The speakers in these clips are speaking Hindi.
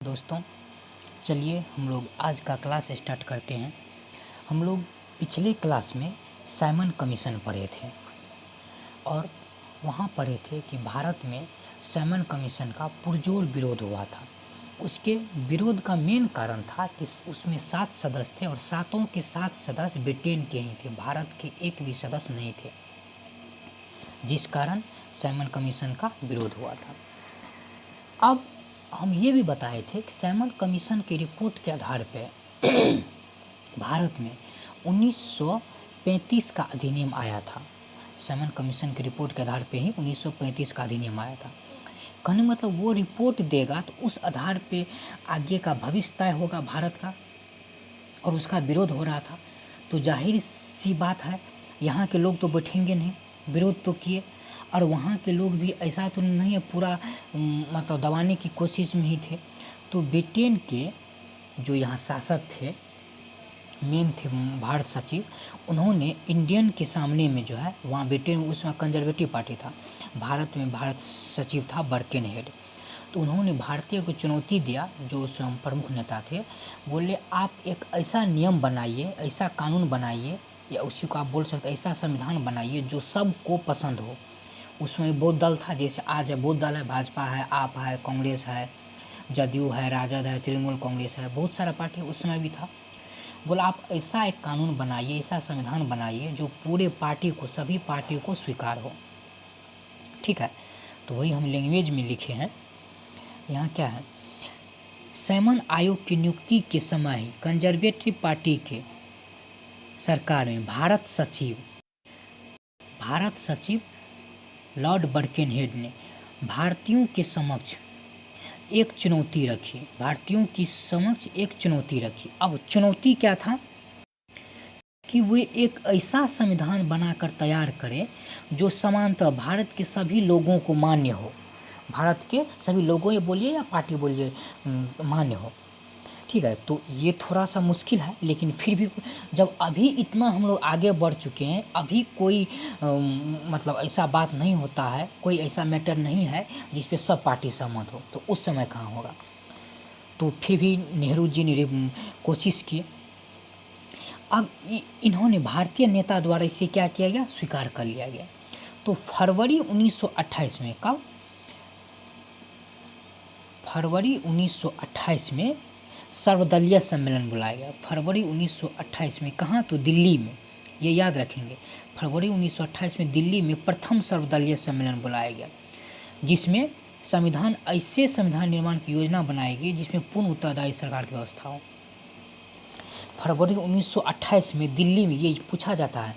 दोस्तों, चलिए हम लोग आज का क्लास स्टार्ट करते हैं। हम लोग पिछले क्लास में साइमन कमीशन पढ़े थे और वहाँ पढ़े थे कि भारत में साइमन कमीशन का पुरजोर विरोध हुआ था। उसके विरोध का मेन कारण था कि उसमें 7 सदस्य थे और सातों के 7 सदस्य ब्रिटेन के ही थे, भारत के एक भी सदस्य नहीं थे, जिस कारण साइमन कमीशन का विरोध हुआ था। अब हम ये भी बताए थे कि साइमन कमीशन की रिपोर्ट के आधार पर भारत में 1935 का अधिनियम आया था। साइमन कमीशन की रिपोर्ट के आधार पे ही 1935 का अधिनियम आया था। कहने मतलब वो रिपोर्ट देगा तो उस आधार पे आगे का भविष्य तय होगा भारत का, और उसका विरोध हो रहा था। तो जाहिर सी बात है, यहाँ के लोग तो बैठेंगे नहीं, विरोध तो किए। और वहाँ के लोग भी ऐसा तो नहीं है पूरा मतलब दबाने की कोशिश में ही थे। तो ब्रिटेन के जो यहाँ शासक थे, मेन थे भारत सचिव, उन्होंने इंडियन के सामने में जो है, वहाँ ब्रिटेन उसमें कंजर्वेटिव पार्टी था, भारत में भारत सचिव था बर्केनहेड। तो उन्होंने भारतीय को चुनौती दिया, जो उस प्रमुख नेता थे। बोले आप एक ऐसा नियम बनाइए, ऐसा कानून बनाइए, या उसी को आप बोल सकते ऐसा संविधान बनाइए जो सबको पसंद हो। उसमें बहुत दल था, जैसे आज है बहुत दल है, भाजपा है, आप है, कांग्रेस है, जदयू है, राजद है, तृणमूल कांग्रेस है, बहुत सारा पार्टी उस समय भी था। बोला आप ऐसा एक कानून बनाइए, ऐसा संविधान बनाइए जो पूरे पार्टी को, सभी पार्टियों को स्वीकार हो। ठीक है, तो वही हम लैंग्वेज में लिखे हैं। यहाँ क्या है, साइमन आयोग की नियुक्ति के समय ही कंजर्वेटिव पार्टी के सरकार में भारत सचिव लॉर्ड बर्केनहेड ने भारतीयों के समक्ष एक चुनौती रखी। अब चुनौती क्या था कि वे एक ऐसा संविधान बनाकर तैयार करें जो समानतः भारत के सभी लोगों को मान्य हो। भारत के सभी लोगों, ये बोलिए या पार्टी बोलिए, मान्य हो। ठीक है, तो ये थोड़ा सा मुश्किल है, लेकिन फिर भी जब अभी इतना हम लोग आगे बढ़ चुके हैं, अभी कोई मतलब ऐसा बात नहीं होता है, कोई ऐसा मैटर नहीं है जिस पे सब पार्टी सहमत हो, तो उस समय कहाँ होगा। तो फिर भी नेहरू जी ने कोशिश की। अब इन्होंने भारतीय नेता द्वारा इसे क्या किया गया, स्वीकार कर लिया गया। तो फरवरी 1928 में, कब, फरवरी 1928 में सर्वदलीय सम्मेलन बुलाया गया। फरवरी 1928 में कहाँ, तो दिल्ली में, ये याद रखेंगे। फरवरी 1928 में दिल्ली में प्रथम सर्वदलीय सम्मेलन बुलाया गया, जिसमें ऐसे संविधान निर्माण की योजना बनाएगी जिसमें पूर्ण उत्तरदायी सरकार की व्यवस्था हो। फरवरी 1928 में दिल्ली में ये पूछा जाता है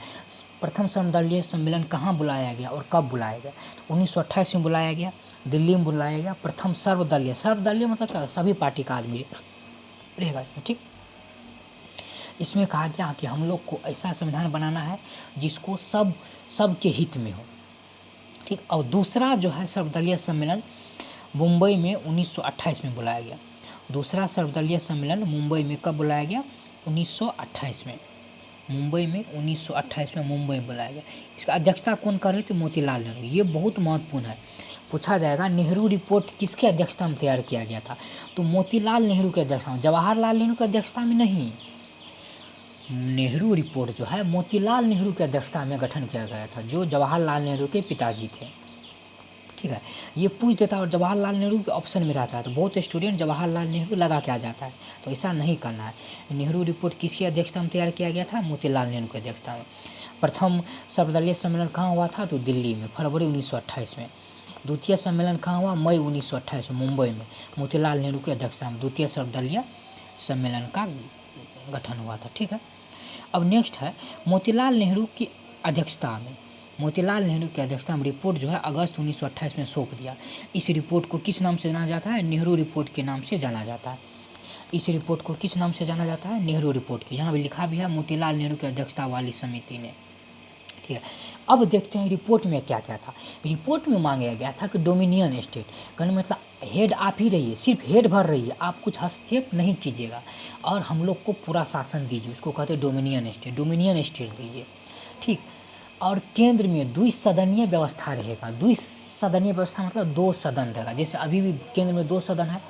प्रथम सर्वदलीय सम्मेलन कहाँ बुलाया गया और कब बुलाया गया। 1928 में बुलाया गया, दिल्ली में बुलाया गया। प्रथम सर्वदलीय मतलब क्या, सभी पार्टी का आदमी रहेगा इसमें। ठीक, इसमें कहा गया कि हम लोग को ऐसा संविधान बनाना है जिसको सबके हित में हो। ठीक, और दूसरा जो है सर्वदलीय सम्मेलन मुंबई में 1928 में बुलाया गया। दूसरा सर्वदलीय सम्मेलन मुंबई में कब बुलाया गया, 1928 में, मुंबई में 1928 में मुंबई में बुलाया गया। इसका अध्यक्षता कौन कर रहे थे, मोतीलाल नेहरू। ये बहुत महत्वपूर्ण है, पूछा जाएगा नेहरू रिपोर्ट किसके अध्यक्षता में तैयार किया गया था, तो मोतीलाल नेहरू के अध्यक्षता में, जवाहरलाल नेहरू की अध्यक्षता में नहीं। नेहरू रिपोर्ट जो है मोतीलाल नेहरू की अध्यक्षता में गठन किया गया था, जो जवाहरलाल नेहरू के पिताजी थे। ठीक है, ये पूछ देता है और जवाहरलाल नेहरू के ऑप्शन में रहता है, तो बहुत स्टूडेंट जवाहरलाल नेहरू लगा के आ जाता है, तो ऐसा नहीं करना है। नेहरू रिपोर्ट किसकी अध्यक्षता में तैयार किया गया था, मोतीलाल नेहरू की अध्यक्षता में। प्रथम सर्वदलीय सम्मेलन कहाँ हुआ था, तो दिल्ली में, फरवरी 1928 में। द्वितीय सम्मेलन कहाँ हुआ, मई 1928 में, मुंबई में, मोतीलाल नेहरू की अध्यक्षता में द्वितीय सर्वदलीय सम्मेलन का गठन हुआ था। ठीक है, अब नेक्स्ट है मोतीलाल नेहरू की अध्यक्षता में, मोतीलाल नेहरू की अध्यक्षता में रिपोर्ट जो है अगस्त 1928 में सौंप दिया। इस रिपोर्ट को किस नाम से जाना जाता है, नेहरू रिपोर्ट के नाम से जाना जाता है। इस रिपोर्ट को किस नाम से जाना जाता है, नेहरू रिपोर्ट के, यहाँ भी लिखा भी है मोतीलाल नेहरू की अध्यक्षता वाली समिति ने। ठीक है, अब देखते हैं रिपोर्ट में क्या क्या था। रिपोर्ट में मांगा गया था कि डोमिनियन स्टेट, कहने मतलब हेड आप ही रहिए, सिर्फ हेड भर रहिए, आप कुछ हस्तक्षेप नहीं कीजिएगा और हम लोग को पूरा शासन दीजिए, उसको कहते हैं डोमिनियन स्टेट दीजिए। ठीक, और केंद्र में द्विसदनीय व्यवस्था रहेगा। द्विसदनीय व्यवस्था मतलब 2 सदन रहेगा, जैसे अभी भी केंद्र में 2 सदन है,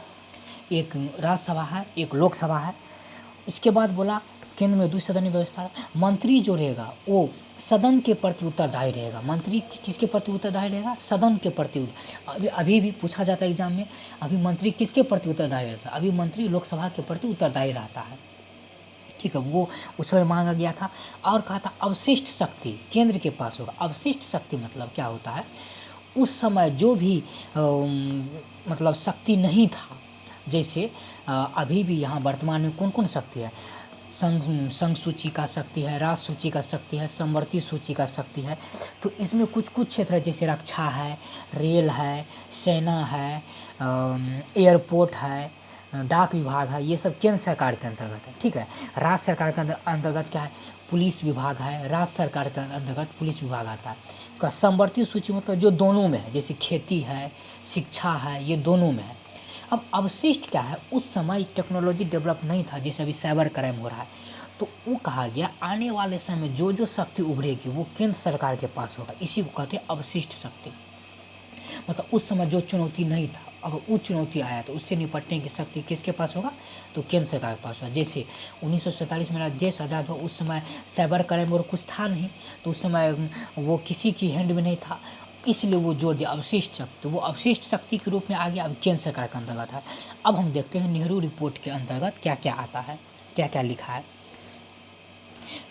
एक राज्यसभा है, एक लोकसभा है। इसके बाद बोला केंद्र में द्विसदनीय व्यवस्था है। मंत्री जो रहेगा वो सदन के प्रति उत्तरदायी रहेगा। मंत्री किसके प्रति उत्तरदायी रहेगा? सदन के प्रति। अभी भी पूछा जाता है एग्जाम में, अभी मंत्री किसके प्रति उत्तरदायी रहता है? अभी मंत्री लोकसभा के प्रति उत्तरदायी रहता है, ठीक है, वो उस समय मांगा गया था। और कहा था अवशिष्ट शक्ति केंद्र के पास होगा। अवशिष्ट शक्ति मतलब क्या होता है? उस समय जो भी मतलब शक्ति नहीं था, जैसे अभी भी यहाँ वर्तमान में कौन कौन शक्ति है? संघ सूची का शक्ति है, राष्ट्र सूची का शक्ति है, समवर्ती सूची का शक्ति है। तो इसमें कुछ कुछ क्षेत्र है, जैसे रक्षा है, रेल है, सेना है, एयरपोर्ट है, डाक विभाग है, ये सब केंद्र सरकार के अंतर्गत है, ठीक है। राज्य सरकार के अंतर्गत क्या है? पुलिस विभाग है। राज्य सरकार के अंतर्गत पुलिस विभाग आता है। का समवर्ती सूची मतलब जो दोनों में है, जैसे खेती है, शिक्षा है, ये दोनों में है। अब अवशिष्ट क्या है? उस समय टेक्नोलॉजी डेवलप नहीं था, जैसे अभी साइबर क्राइम हो रहा है, तो वो कहा गया आने वाले समय जो जो शक्ति उभरेगी वो केंद्र सरकार के पास होगा। इसी को कहते हैं अवशिष्ट शक्ति। मतलब उस समय जो चुनौती नहीं था, अगर वो चुनौती आया तो उससे निपटने की शक्ति किसके पास होगा? तो केंद्र सरकार के पास होगा। जैसे 1947 में देश आज़ाद हुआ, उस समय साइबर क्राइम और कुछ था नहीं, तो उस समय वो किसी की हैंड में नहीं था, इसलिए वो जोड़ दिया अवशिष्ट शक्ति। वो अवशिष्ट शक्ति के रूप में आ गया, अब केंद्र सरकार के अंतर्गत है। अब हम देखते हैं नेहरू रिपोर्ट के अंतर्गत क्या क्या आता है, क्या क्या लिखा है।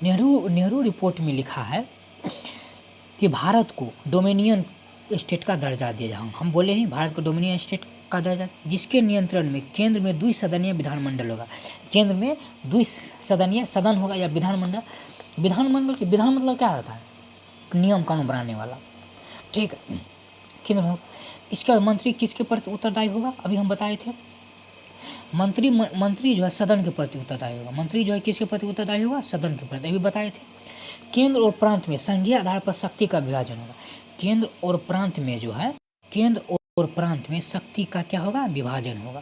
नेहरू रिपोर्ट में लिखा है कि भारत को डोमिनियन स्टेट का दर्जा दिया जाए। हम बोले हैं भारत को डोमिनियन स्टेट का दर्जा, जिसके नियंत्रण में केंद्र में द्विसदनीय विधानमंडल होगा। केंद्र में द्विसदनीय सदन होगा या विधानमंडल। विधान मतलब क्या होता है? नियम कानून बनाने वाला, ठीक है, केंद्र में। इसका मंत्री किसके प्रति उत्तरदायी होगा? अभी हम बताए थे, मंत्री जो है सदन के प्रति उत्तरदायी होगा। मंत्री जो है किसके प्रति उत्तरदायी होगा? सदन के प्रति, अभी बताए थे। केंद्र और प्रांत में संघीय आधार पर शक्ति का विभाजन होगा। केंद्र और प्रांत में जो है, केंद्र और प्रांत में शक्ति का क्या होगा? विभाजन होगा।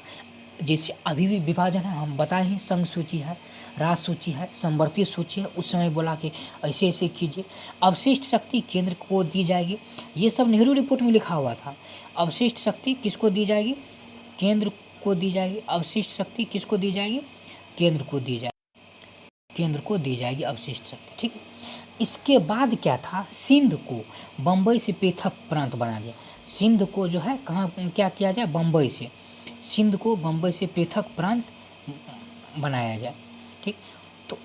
जैसे अभी भी विभाजन है, हम बताए हैं, संघ सूची है, राज्य सूची है, समवर्ती सूची है। उस समय बोला कि ऐसे ऐसे कीजिए। अवशिष्ट शक्ति केंद्र को दी जाएगी, ये सब नेहरू रिपोर्ट में लिखा हुआ था। अवशिष्ट शक्ति किसको दी जाएगी? केंद्र को दी जाएगी। अवशिष्ट शक्ति किसको दी जाएगी? केंद्र को दी जाएगी, केंद्र को दी जाएगी अवशिष्ट शक्ति, ठीक है। इसके बाद क्या था? सिंध को बम्बई से पृथक प्रांत बना दिया। सिंध को जो है कहाँ क्या किया जाए? बम्बई से, सिंध को बम्बई से पृथक प्रांत बनाया जाए, ठीक। तो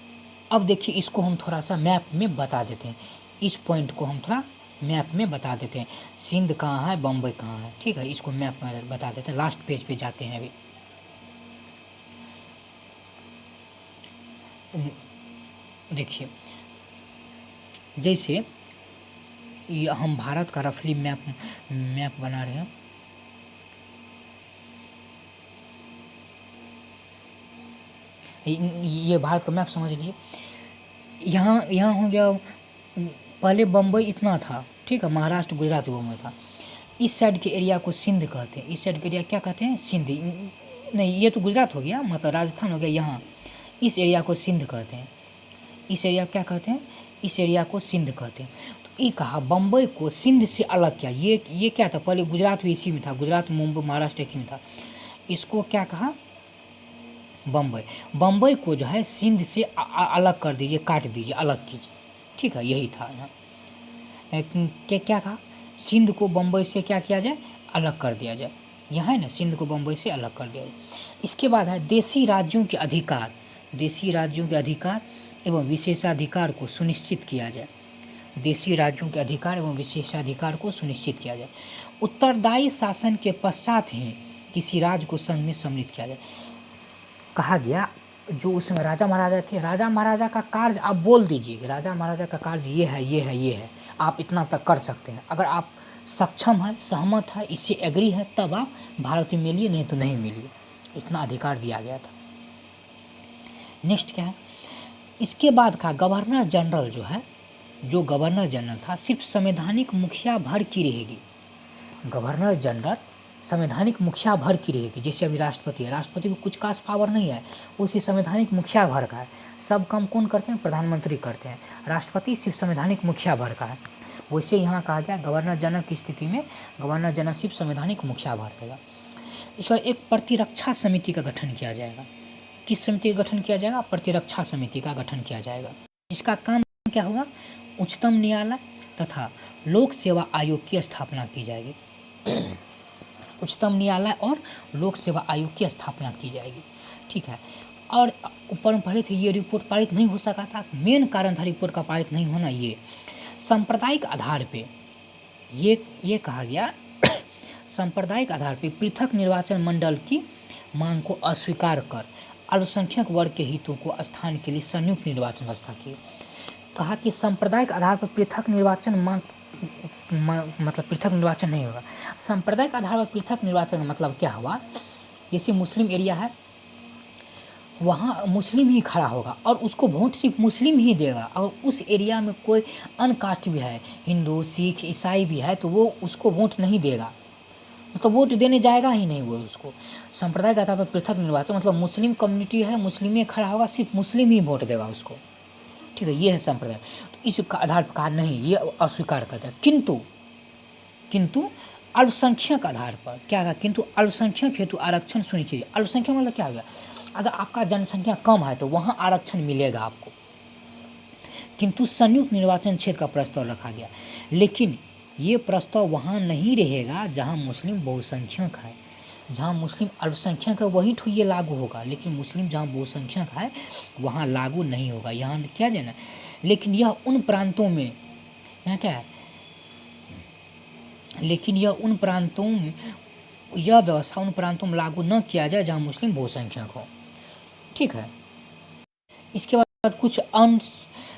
अब देखिए, इसको हम थोड़ा सा मैप में बता देते हैं। इस पॉइंट को हम थोड़ा मैप में बता देते हैं, सिंध कहाँ है, बम्बई कहाँ है, ठीक है। इसको मैप में बता देते हैं। लास्ट पेज पे जाते हैं अभी। देखिए, जैसे ये हम भारत का रफली मैप बना रहे हैं। ये भारत का मैप समझ लीजिए। यहाँ हो गया, पहले बम्बई इतना था, ठीक है, महाराष्ट्र गुजरात बम्बई था। इस साइड के एरिया को सिंध कहते हैं। इस साइड के एरिया क्या कहते हैं? सिंध। नहीं, ये तो गुजरात हो गया, मतलब राजस्थान हो गया। यहाँ इस एरिया को सिंध कहते हैं। इस एरिया क्या कहते हैं? इस एरिया को सिंध कहते हैं। तो ये कहा बम्बई को सिंध से अलग किया। ये क्या था? पहले गुजरात भी इसी में था, गुजरात, मुंबई, महाराष्ट्र एक ही में था। इसको क्या कहा? बम्बई को जो है सिंध से अलग कर दीजिए, काट दीजिए, अलग कीजिए, ठीक है, यही था यहाँ। क्या कहा? सिंध को बम्बई से क्या किया जाए? अलग कर दिया जाए। यहाँ है ना, सिंध को बम्बई से अलग कर दिया जाए। इसके बाद है देशी राज्यों के अधिकार। देशी राज्यों के अधिकार एवं विशेषाधिकार को सुनिश्चित किया जाए। देशी राज्यों के अधिकार एवं विशेषाधिकार को सुनिश्चित किया जाए। उत्तरदायी शासन के पश्चात ही किसी राज्य को संघ में सम्मिलित किया जाए। कहा गया जो उसमें राजा महाराजा थे, राजा महाराजा का कार्य आप बोल दीजिए, राजा महाराजा का कार्य ये है, ये है, ये है, आप इतना तक कर सकते हैं। अगर आप सक्षम है, सहमत है, इससे एग्री है, तब आप भारत में मिलिए, नहीं तो नहीं मिलिए। इतना अधिकार दिया गया था। नेक्स्ट क्या है? इसके बाद का गवर्नर जनरल जो है, जो गवर्नर जनरल था, सिर्फ संवैधानिक मुखिया भर की रहेगी। गवर्नर जनरल संवैधानिक मुखिया भर की रहेगी। जैसे अभी राष्ट्रपति है, राष्ट्रपति को कुछ खास पावर नहीं है, उसी संवैधानिक मुखिया भर का है। सब काम कौन करते हैं? प्रधानमंत्री करते हैं। राष्ट्रपति सिर्फ संवैधानिक मुखिया भर का है। वैसे यहाँ कहा गया गवर्नर जनरल की स्थिति में गवर्नर जनरल सिर्फ संवैधानिक मुखिया भर देगा। इसका एक प्रतिरक्षा समिति का गठन किया जाएगा। किस समिति का गठन किया जाएगा? प्रतिरक्षा समिति का गठन किया जाएगा। इसका काम क्या होगा? उच्चतम न्यायालय तथा लोक सेवा आयोग की स्थापना की जाएगी। उच्चतम न्यायालय और लोक सेवा आयोग की स्थापना की जाएगी। ठीक है। और ऊपर में पढ़े थे ये रिपोर्ट पारित नहीं हो सका था। मेन कारण था रिपोर्ट का पारित नहीं होना ये सांप्रदायिक आधार पे ये कहा गया सांप्रदायिक आधार पे पृथक निर्वाचन मंडल की मांग को अस्वीकार कर अल्पसंख्यक वर्ग के हितों को स्थान के लिए संयुक्त निर्वाचन व्यवस्था की। कहा कि सांप्रदायिक आधार पर पृथक निर्वाचन मतलब पृथक निर्वाचन नहीं होगा। सांप्रदायिक आधार पर पृथक निर्वाचन मतलब क्या हुआ? जैसे मुस्लिम एरिया है, वहाँ मुस्लिम ही खड़ा होगा और उसको वोट सिर्फ मुस्लिम ही देगा, और उस एरिया में कोई अन्य कास्ट भी है, हिंदू, सिख, ईसाई भी है, तो वो उसको वोट नहीं देगा, मतलब वोट देने जाएगा ही नहीं वो उसको। सांप्रदायिक आधार पर पृथक निर्वाचन मतलब मुस्लिम कम्युनिटी है, मुस्लिम ही खड़ा होगा, सिर्फ मुस्लिम ही वोट देगा उसको। ठीक है, ये है संप्रदाय। तो इस आधार पर कहा नहीं, ये अस्वीकार करता है। किंतु अल्पसंख्यक आधार पर क्या है? किंतु अल्पसंख्यक हेतु आरक्षण सुनिश्चित। अल्पसंख्यक मतलब क्या हो गया? अगर आपका जनसंख्या कम है तो वहाँ आरक्षण मिलेगा आपको। किंतु संयुक्त निर्वाचन क्षेत्र का प्रस्ताव रखा गया, लेकिन ये प्रस्ताव वहाँ नहीं रहेगा जहाँ मुस्लिम बहुसंख्यक है। जहाँ मुस्लिम अल्पसंख्यक है वही तो ये लागू होगा, लेकिन मुस्लिम जहाँ बहुसंख्यक है वहाँ लागू नहीं होगा। यहाँ क्या जाना, लेकिन यह उन प्रांतों में, यहाँ क्या है, लेकिन यह व्यवस्था उन प्रांतों में लागू न किया जाए जहाँ मुस्लिम बहुसंख्यक हो। ठीक है। इसके बाद कुछ अन्य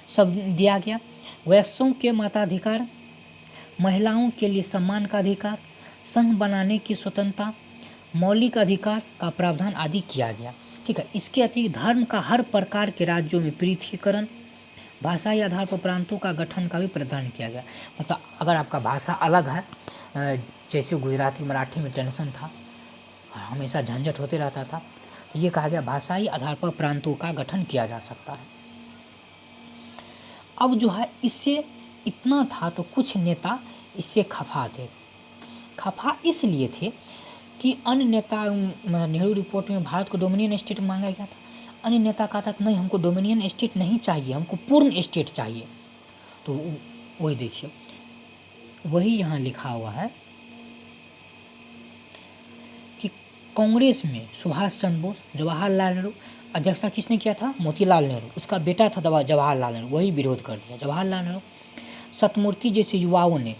शब्द दिया गया। वयस्कों के मताधिकार, महिलाओं के लिए सम्मान का अधिकार, संघ बनाने की स्वतंत्रता, मौलिक अधिकार का प्रावधान आदि किया गया। ठीक है। इसके अतिरिक्त धर्म का हर प्रकार के राज्यों में पृथकीकरण, भाषाई आधार पर प्रांतों का गठन का भी प्रावधान किया गया। मतलब अगर आपका भाषा अलग है, जैसे गुजराती मराठी में टेंशन था, हमेशा झंझट होते रहता था, तो ये कहा गया भाषाई आधार पर प्रांतों का गठन किया जा सकता है। अब जो है इससे इतना था तो कुछ नेता इससे खफा थे। खफा इसलिए थे कि अन्य नेता, नेहरू रिपोर्ट में भारत को डोमिनियन स्टेट मांगा गया था। अन्य नेता कहा था कि नहीं, हमको डोमिनियन स्टेट नहीं चाहिए, हमको पूर्ण स्टेट चाहिए। तो वही देखिए, वही यहाँ लिखा हुआ है कि कांग्रेस में सुभाष चंद्र बोस, जवाहरलाल नेहरू, अध्यक्षता किसने किया था? मोतीलाल नेहरू। उसका बेटा था जवाहरलाल नेहरू, वही विरोध कर दिया। जवाहरलाल नेहरू, सत्यमूर्ति जैसे युवाओं ने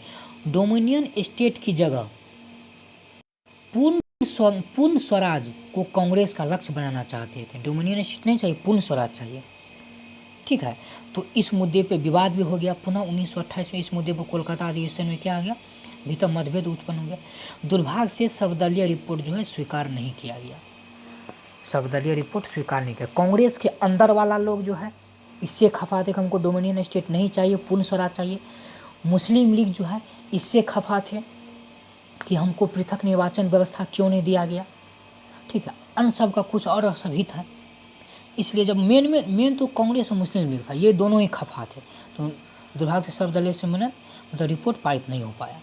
डोमिनियन स्टेट की जगह पूर्ण स्वराज को कांग्रेस का लक्ष्य बनाना चाहते थे। डोमिनियन स्टेट नहीं चाहिए, पूर्ण स्वराज चाहिए। ठीक है। तो इस मुद्दे पे विवाद भी हो गया। पुनः 1928 में इस मुद्दे पर कोलकाता अधिवेशन में क्या आ गया? भीतर मतभेद उत्पन्न हो गया। दुर्भाग्य से सर्वदलीय रिपोर्ट जो है स्वीकार नहीं किया गया। सर्वदलीय रिपोर्ट स्वीकार नहीं किया। कांग्रेस के अंदर वाला लोग जो है इससे खफा थे कि हमको डोमिनियन स्टेट नहीं चाहिए, पूर्ण स्वराज चाहिए। मुस्लिम लीग जो है इससे खफा थे कि हमको पृथक निर्वाचन व्यवस्था क्यों नहीं दिया गया। ठीक है। अन्य सब का कुछ और सभी था। इसलिए जब मेन तो कांग्रेस और मुस्लिम लीग था, ये दोनों ही खफा थे। तो दुर्भाग्य से सर्वदलीय सम्मेलन मतलब रिपोर्ट पारित नहीं हो पाया।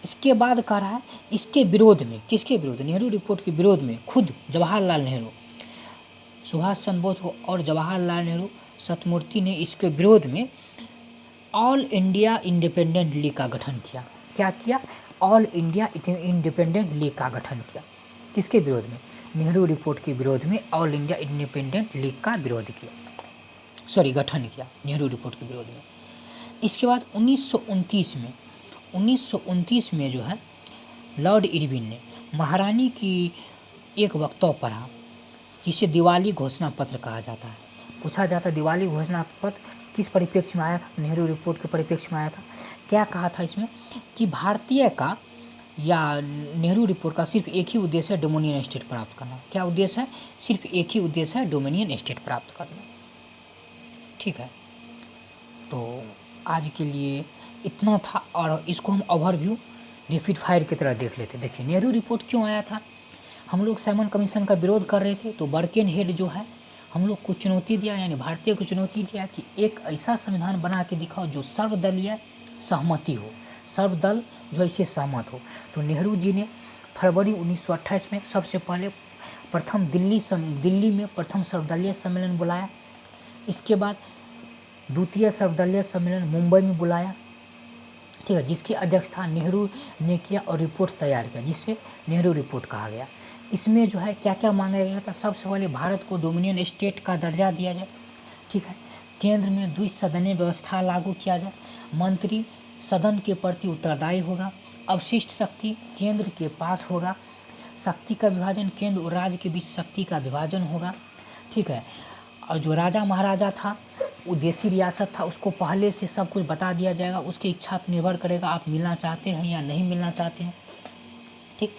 इसके बाद कह रहा है इसके विरोध में, किसके विरोध? नेहरू रिपोर्ट के विरोध में खुद जवाहरलाल नेहरू, सुभाष चंद्र बोस और जवाहरलाल नेहरू, सत्यमूर्ति ने इसके विरोध में ऑल इंडिया इंडिपेंडेंट लीग का गठन किया। क्या किया? ऑल इंडिया इंडिपेंडेंट लीग का गठन किया। किसके विरोध में? नेहरू रिपोर्ट के विरोध में ऑल इंडिया इंडिपेंडेंट लीग का विरोध किया, गठन किया नेहरू रिपोर्ट के विरोध में। इसके बाद 1929 में जो है लॉर्ड इरविन ने महारानी की एक वक्तव्य पढ़ा, जिसे दिवाली घोषणा पत्र कहा जाता है। पूछा जाता है दिवाली घोषणा पत्र किस परिप्रेक्ष्य में आया था? नेहरू रिपोर्ट के परिप्रेक्ष्य में आया था। क्या कहा था इसमें? कि भारतीय का या नेहरू रिपोर्ट का सिर्फ एक ही उद्देश्य है, डोमिनियन स्टेट प्राप्त करना। क्या उद्देश्य है? सिर्फ एक ही उद्देश्य है, डोमिनियन स्टेट प्राप्त करना। ठीक है। तो आज के लिए इतना था, और इसको हम ओवरव्यू रैपिड फायर की तरह देख लेते। देखिए नेहरू रिपोर्ट क्यों आया था? हम लोग साइमन कमीशन का विरोध कर रहे थे, तो बर्किन हेड जो है हम लोग को चुनौती दिया, यानी भारतीय को चुनौती दिया कि एक ऐसा संविधान बना के दिखाओ जो सर्वदलीय सहमति हो, सर्वदल जो इससे सहमत हो। तो नेहरू जी ने फरवरी 1928 में सबसे पहले प्रथम दिल्ली में प्रथम सर्वदलीय सम्मेलन बुलाया। इसके बाद द्वितीय सर्वदलीय सम्मेलन मुंबई में बुलाया, ठीक है, जिसकी अध्यक्षता नेहरू ने किया और रिपोर्ट तैयार किया, जिसे नेहरू रिपोर्ट कहा गया। इसमें जो है क्या क्या मांगा गया था? सबसे पहले भारत को डोमिनियन स्टेट का दर्जा दिया जाए, ठीक है, केंद्र में द्विसदनीय व्यवस्था लागू किया जाए, मंत्री सदन के प्रति उत्तरदायी होगा, अवशिष्ट शक्ति केंद्र के पास होगा, शक्ति का विभाजन केंद्र और राज्य के बीच शक्ति का विभाजन होगा, ठीक है, और जो राजा महाराजा था वो देसी रियासत था, उसको पहले से सब कुछ बता दिया जाएगा, उसकी इच्छा पर निर्भर करेगा आप मिलना चाहते हैं या नहीं मिलना चाहते हैं, ठीक।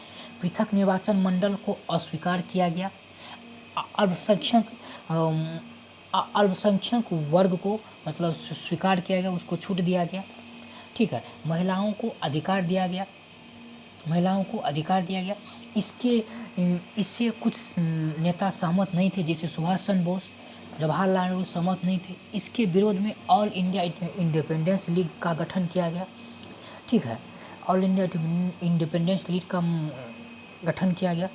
पृथक निर्वाचन मंडल को अस्वीकार किया गया, अल्पसंख्यक वर्ग को मतलब स्वीकार किया गया, उसको छूट दिया गया, ठीक है, महिलाओं को अधिकार दिया गया, इससे कुछ नेता सहमत नहीं थे, जैसे सुभाष चंद्र बोस, जवाहरलाल नेहरू सहमत नहीं थे। इसके विरोध में ऑल इंडिया इंडिपेंडेंस लीग का गठन किया गया, ठीक है, ऑल इंडिया इंडिपेंडेंस लीग का गठन किया गया।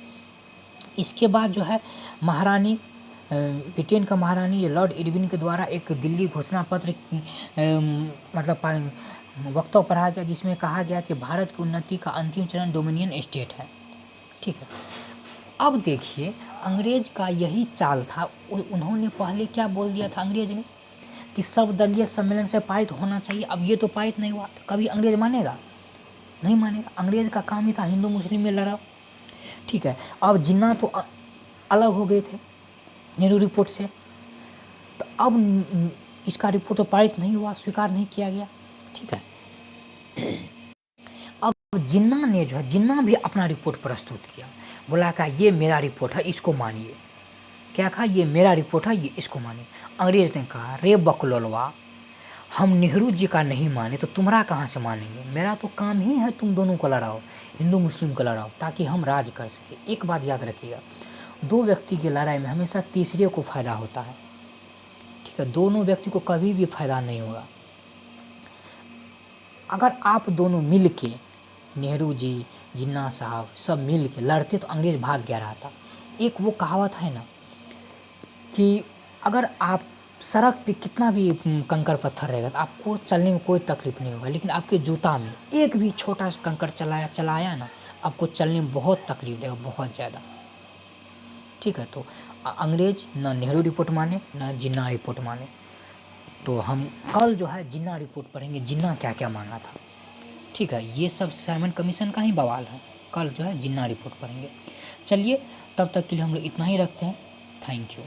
इसके बाद जो है महारानी ब्रिटेन का महारानी लॉर्ड इरविन के द्वारा एक दिल्ली घोषणा पत्र मतलब वक्तव्य पढ़ा गया, जिसमें कहा गया कि भारत की उन्नति का अंतिम चरण डोमिनियन स्टेट है, ठीक है। अब देखिए अंग्रेज का यही चाल था, उन्होंने पहले क्या बोल दिया था अंग्रेज ने कि सर्वदलीय सम्मेलन से पारित होना चाहिए। अब ये तो पारित नहीं हुआ, तो कभी अंग्रेज मानेगा? नहीं मानेगा। अंग्रेज का काम ही था हिंदू मुस्लिम में लड़ा, ठीक है। अब जिन्ना तो अलग हो गए थे नेहरू रिपोर्ट से, तो अब इसका रिपोर्ट तो पारित नहीं हुआ, स्वीकार नहीं किया गया, ठीक है। अब जिन्ना भी अपना रिपोर्ट प्रस्तुत किया, बोला कहा ये मेरा रिपोर्ट है, इसको मानिए। क्या कहा? ये मेरा रिपोर्ट है, ये इसको मानिए। अंग्रेज ने कहा रे बकलोलवा, हम नेहरू जी का नहीं माने तो तुम्हारा कहाँ से मानेंगे? मेरा तो काम ही है तुम दोनों को लड़ाओ, हिंदू मुस्लिम को लड़ाओ, ताकि हम राज कर सके। एक बात याद रखिएगा, दो व्यक्ति की लड़ाई में हमेशा तीसरे को फायदा होता है, ठीक है, दोनों व्यक्ति को कभी भी फायदा नहीं होगा। अगर आप दोनों मिल के, नेहरू जी, जिन्ना साहब सब मिल के लड़ते तो अंग्रेज भाग गया रहा था। एक वो कहावत है ना कि अगर आप सड़क पे कितना भी कंकड़ पत्थर रहेगा तो आपको चलने में कोई तकलीफ नहीं होगा, लेकिन आपके जूता में एक भी छोटा सा कंकड़ चलाया ना, आपको चलने में बहुत तकलीफ देगा, बहुत ज़्यादा, ठीक है। तो अंग्रेज ना नेहरू रिपोर्ट माने ना जिन्ना रिपोर्ट माने। तो हम कल जो है जिन्ना रिपोर्ट पढ़ेंगे, जिन्ना क्या क्या मांगा था, ठीक है। ये सब साइमन कमीशन का ही बवाल है। कल जो है जिन्ना रिपोर्ट पढ़ेंगे। चलिए तब तक के लिए हम लोग इतना ही रखते हैं। Thank you.